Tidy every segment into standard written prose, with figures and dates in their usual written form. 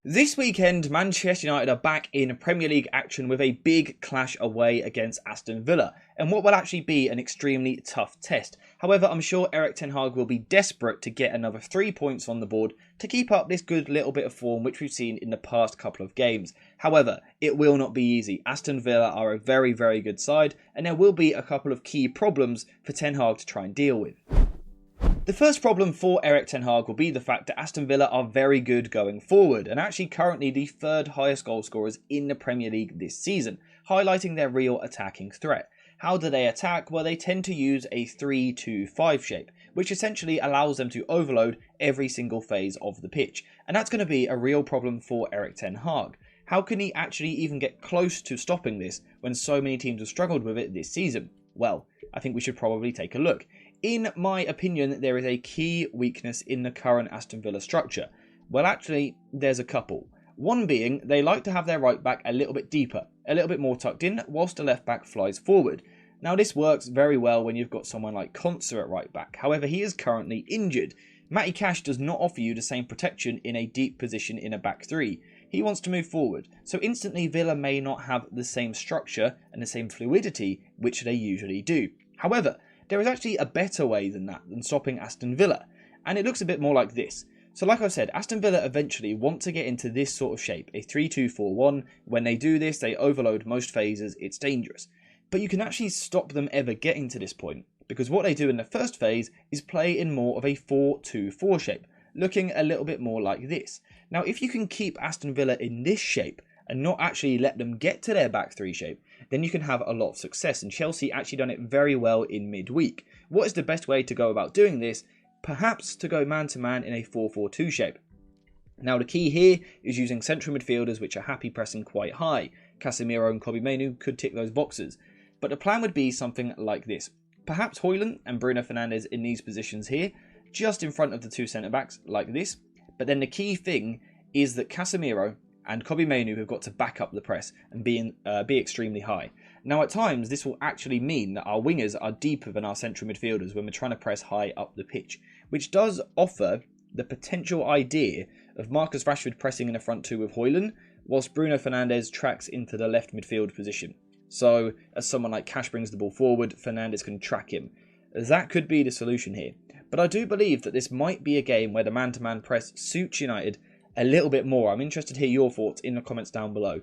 This weekend, Manchester United are back in Premier League action with a big clash away against Aston Villa, and what will actually be an extremely tough test. However, I'm sure Erik ten Hag will be desperate to get another 3 points on the board to keep up this good little bit of form which we've seen in the past couple of games. However, it will not be easy. Aston Villa are a very, very good side, and there will be a couple of key problems for ten Hag to try and deal with. The first problem for Erik ten Hag will be the fact that Aston Villa are very good going forward and actually currently the third highest goal scorers in the Premier League this season, highlighting their real attacking threat. How do they attack? Well, they tend to use a 3-2-5 shape, which essentially allows them to overload every single phase of the pitch, and that's going to be a real problem for Erik ten Hag. How can he actually even get close to stopping this when so many teams have struggled with it this season? Well, I think we should probably take a look. In my opinion, there is a key weakness in the current Aston Villa structure. Well, actually, there's a couple. One being, they like to have their right back a little bit deeper, a little bit more tucked in, whilst the left back flies forward. Now, this works very well when you've got someone like Konsa at right back. However, he is currently injured. Matty Cash does not offer you the same protection in a deep position in a back three. He wants to move forward, so instantly Villa may not have the same structure and the same fluidity which they usually do. However, there is actually a better way than that, than stopping Aston Villa, and it looks a bit more like this. So like I've said, Aston Villa eventually want to get into this sort of shape, a 3-2-4-1. When they do this, they overload most phases, it's dangerous. But you can actually stop them ever getting to this point, because what they do in the first phase is play in more of a 4-2-4 shape, looking a little bit more like this. Now, if you can keep Aston Villa in this shape, and not actually let them get to their back three shape, then you can have a lot of success, and Chelsea actually done it very well in midweek. What is the best way to go about doing this? Perhaps to go man-to-man in a 4-4-2 shape. Now the key here is using central midfielders which are happy pressing quite high. Casemiro and Kobbie Mainoo could tick those boxes. But the plan would be something like this. Perhaps Højlund and Bruno Fernandes in these positions here, just in front of the two centre-backs like this. But then the key thing is that Casemiro and Kobbie Mainoo have got to back up the press and be extremely high. Now at times this will actually mean that our wingers are deeper than our central midfielders when we're trying to press high up the pitch, which does offer the potential idea of Marcus Rashford pressing in the front two with Højlund, whilst Bruno Fernandes tracks into the left midfield position. So as someone like Cash brings the ball forward, Fernandes can track him. That could be the solution here. But I do believe that this might be a game where the man-to-man press suits United a little bit more. I'm interested to hear your thoughts in the comments down below.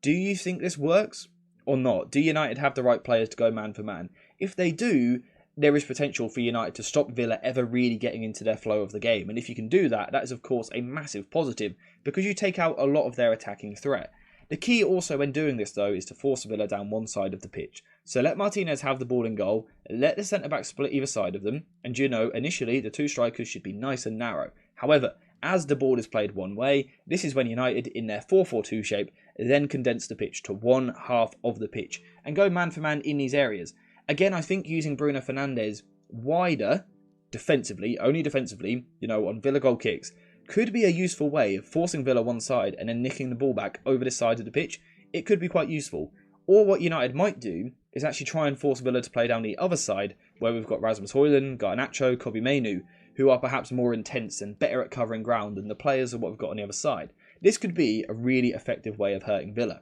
Do you think this works or not? Do United have the right players to go man for man? If they do, there is potential for United to stop Villa ever really getting into their flow of the game. And if you can do that, that is of course a massive positive because you take out a lot of their attacking threat. The key also when doing this though is to force Villa down one side of the pitch. So let Martinez have the ball in goal, let the centre-back split either side of them, and initially the two strikers should be nice and narrow. However, as the ball is played one way, this is when United, in their 4-4-2 shape, then condense the pitch to one half of the pitch and go man for man in these areas. Again, I think using Bruno Fernandes wider, defensively, only defensively, on Villa goal kicks, could be a useful way of forcing Villa one side and then nicking the ball back over this side of the pitch. It could be quite useful. Or what United might do is actually try and force Villa to play down the other side, where we've got Rasmus Højlund, Garnacho, Kobbie Mainoo, who are perhaps more intense and better at covering ground than the players of what we've got on the other side. This could be a really effective way of hurting Villa.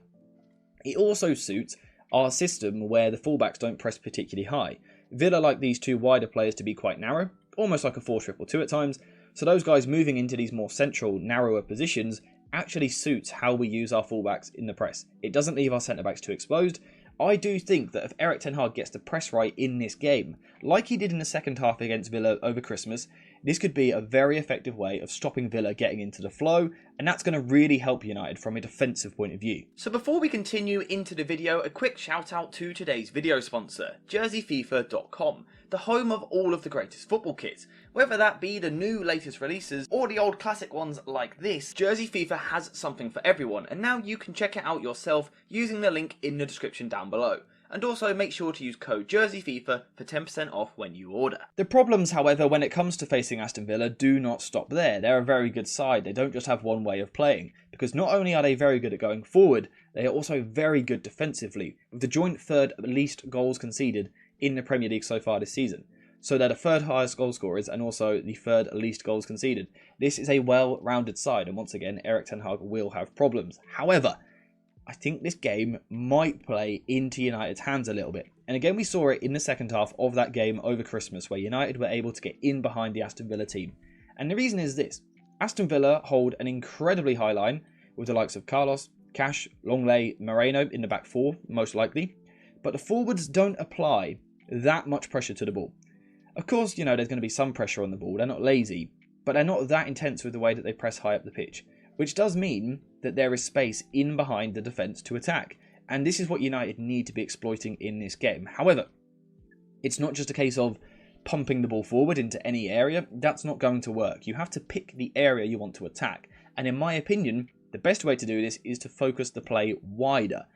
It also suits our system where the fullbacks don't press particularly high. Villa like these two wider players to be quite narrow, almost like a 4-3-2 at times, so those guys moving into these more central, narrower positions actually suits how we use our fullbacks in the press. It doesn't leave our centre-backs too exposed. I do think that if Erik ten Hag gets the press right in this game, like he did in the second half against Villa over Christmas, this could be a very effective way of stopping Villa getting into the flow, and that's going to really help United from a defensive point of view. So before we continue into the video, a quick shout out to today's video sponsor, JerseyFifa.com, the home of all of the greatest football kits. Whether that be the new latest releases or the old classic ones like this, Jersey FIFA has something for everyone, and now you can check it out yourself using the link in the description down below. And also make sure to use code JerseyFIFA for 10% off when you order. The problems, however, when it comes to facing Aston Villa do not stop there. They're a very good side. They don't just have one way of playing, because not only are they very good at going forward, they are also very good defensively, with the joint third least goals conceded in the Premier League so far this season. So they're the third highest goal scorers and also the third least goals conceded. This is a well-rounded side, and once again, Erik ten Hag will have problems. However, I think this game might play into United's hands a little bit. And again, we saw it in the second half of that game over Christmas, where United were able to get in behind the Aston Villa team. And the reason is this. Aston Villa hold an incredibly high line with the likes of Carlos, Cash, Longley, Moreno in the back four, most likely. But the forwards don't apply that much pressure to the ball. Of course, there's going to be some pressure on the ball. They're not lazy, but they're not that intense with the way that they press high up the pitch, which does mean that there is space in behind the defence to attack. And this is what United need to be exploiting in this game. However, it's not just a case of pumping the ball forward into any area. That's not going to work. You have to pick the area you want to attack. And in my opinion, the best way to do this is to focus the play wider.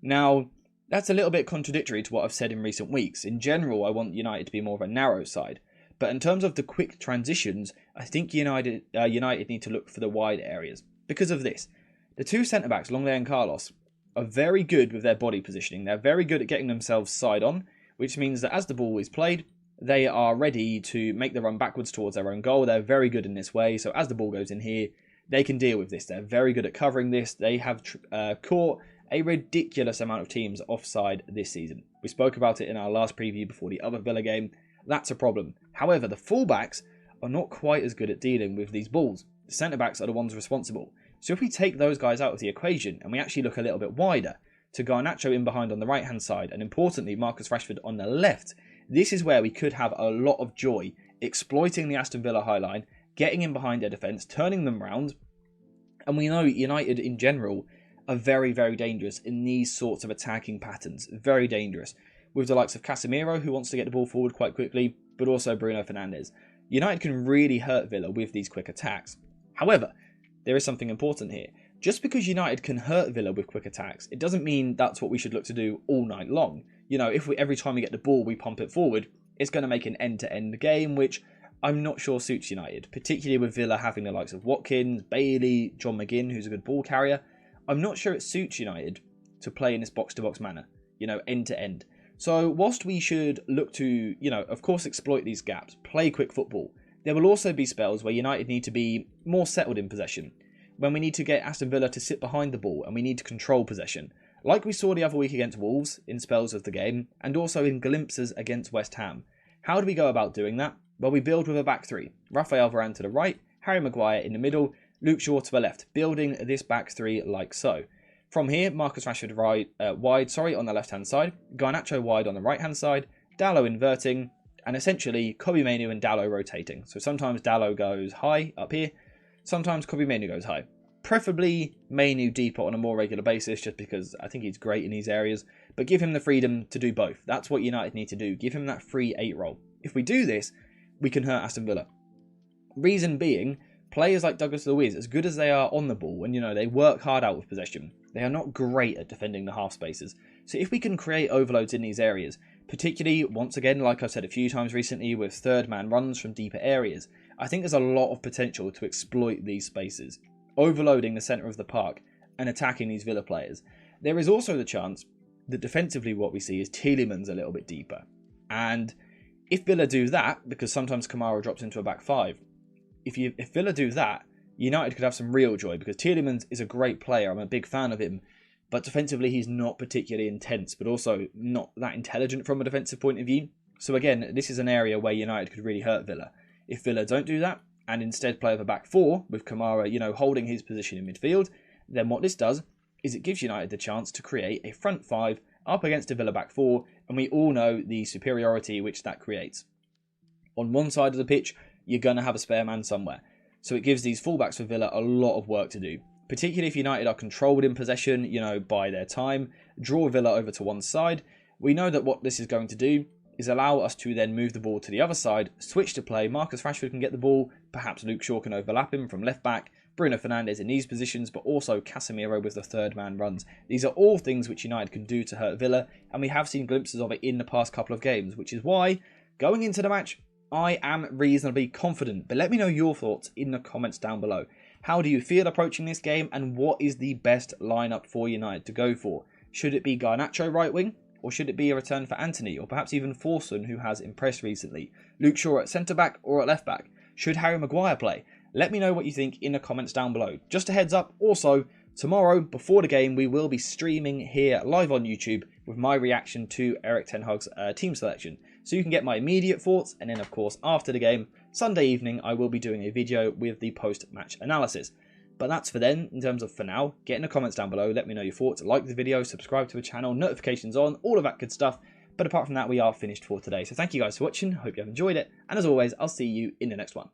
Now, that's a little bit contradictory to what I've said in recent weeks. In general, I want United to be more of a narrow side. But in terms of the quick transitions, I think United need to look for the wide areas. Because of this, the two centre-backs, Longley and Carlos, are very good with their body positioning. They're very good at getting themselves side on, which means that as the ball is played, they are ready to make the run backwards towards their own goal. They're very good in this way. So as the ball goes in here, they can deal with this. They're very good at covering this. They have caught a ridiculous amount of teams offside this season. We spoke about it in our last preview before the other Villa game. That's a problem. However, the fullbacks are not quite as good at dealing with these balls. The centre-backs are the ones responsible. So if we take those guys out of the equation and we actually look a little bit wider to Garnacho in behind on the right-hand side and importantly Marcus Rashford on the left, this is where we could have a lot of joy exploiting the Aston Villa high line, getting in behind their defence, turning them round. And we know United in general are very, very dangerous in these sorts of attacking patterns. Very dangerous. With the likes of Casemiro, who wants to get the ball forward quite quickly, but also Bruno Fernandes. United can really hurt Villa with these quick attacks. However, there is something important here. Just because United can hurt Villa with quick attacks, it doesn't mean that's what we should look to do all night long. If every time we get the ball, we pump it forward, it's going to make an end-to-end game, which I'm not sure suits United, particularly with Villa having the likes of Watkins, Bailey, John McGinn, who's a good ball carrier. I'm not sure it suits United to play in this box-to-box manner, end-to-end. So whilst we should look to, of course exploit these gaps, play quick football, there will also be spells where United need to be more settled in possession, when we need to get Aston Villa to sit behind the ball and we need to control possession, like we saw the other week against Wolves in spells of the game, and also in glimpses against West Ham. How do we go about doing that? Well, we build with a back three. Rafael Varane to the right, Harry Maguire in the middle, Luke Shaw to the left, building this back three like so. From here, Marcus Rashford wide on the left-hand side, Garnacho wide on the right-hand side, Dalot inverting, and essentially Kobbie Mainoo and Dalot rotating. So sometimes Dalot goes high up here, sometimes Kobbie Mainoo goes high. Preferably Mainoo deeper on a more regular basis, just because I think he's great in these areas, but give him the freedom to do both. That's what United need to do. Give him that free 8 role. If we do this, we can hurt Aston Villa. Reason being, players like Douglas Luiz, as good as they are on the ball, and they work hard out with possession, they are not great at defending the half spaces. So if we can create overloads in these areas, particularly, once again, like I've said a few times recently, with third man runs from deeper areas, I think there's a lot of potential to exploit these spaces, overloading the centre of the park and attacking these Villa players. There is also the chance that defensively what we see is Tielemans a little bit deeper. And if Villa do that, because sometimes Kamara drops into a back five, if Villa do that, United could have some real joy, because Tielemans is a great player. I'm a big fan of him. But defensively, he's not particularly intense, but also not that intelligent from a defensive point of view. So again, this is an area where United could really hurt Villa. If Villa don't do that, and instead play with a back four, with Kamara, holding his position in midfield, then what this does is it gives United the chance to create a front five up against a Villa back four, and we all know the superiority which that creates. On one side of the pitch, you're going to have a spare man somewhere. So it gives these fullbacks for Villa a lot of work to do, particularly if United are controlled in possession, by their time, draw Villa over to one side. We know that what this is going to do is allow us to then move the ball to the other side, switch to play. Marcus Rashford can get the ball, perhaps Luke Shaw can overlap him from left back, Bruno Fernandes in these positions, but also Casemiro with the third man runs. These are all things which United can do to hurt Villa, and we have seen glimpses of it in the past couple of games, which is why, going into the match, I am reasonably confident. But let me know your thoughts in the comments down below. How do you feel approaching this game, and what is the best lineup for United to go for? Should it be Garnacho right wing, Or should it be a return for Anthony, or perhaps even Forson, who has impressed recently? Luke Shaw at centre-back or at left-back? Should Harry Maguire play? Let me know what you think in the comments down below. Just a heads up, also, tomorrow, before the game, we will be streaming here live on YouTube with my reaction to Erik ten Hag's team selection. So you can get my immediate thoughts, and then of course, after the game, Sunday evening, I will be doing a video with the post-match analysis. But that's for then, in terms of for now. Get in the comments down below, let me know your thoughts, like the video, subscribe to the channel, notifications on, all of that good stuff. But apart from that, we are finished for today. So thank you guys for watching, hope you have enjoyed it, and as always, I'll see you in the next one.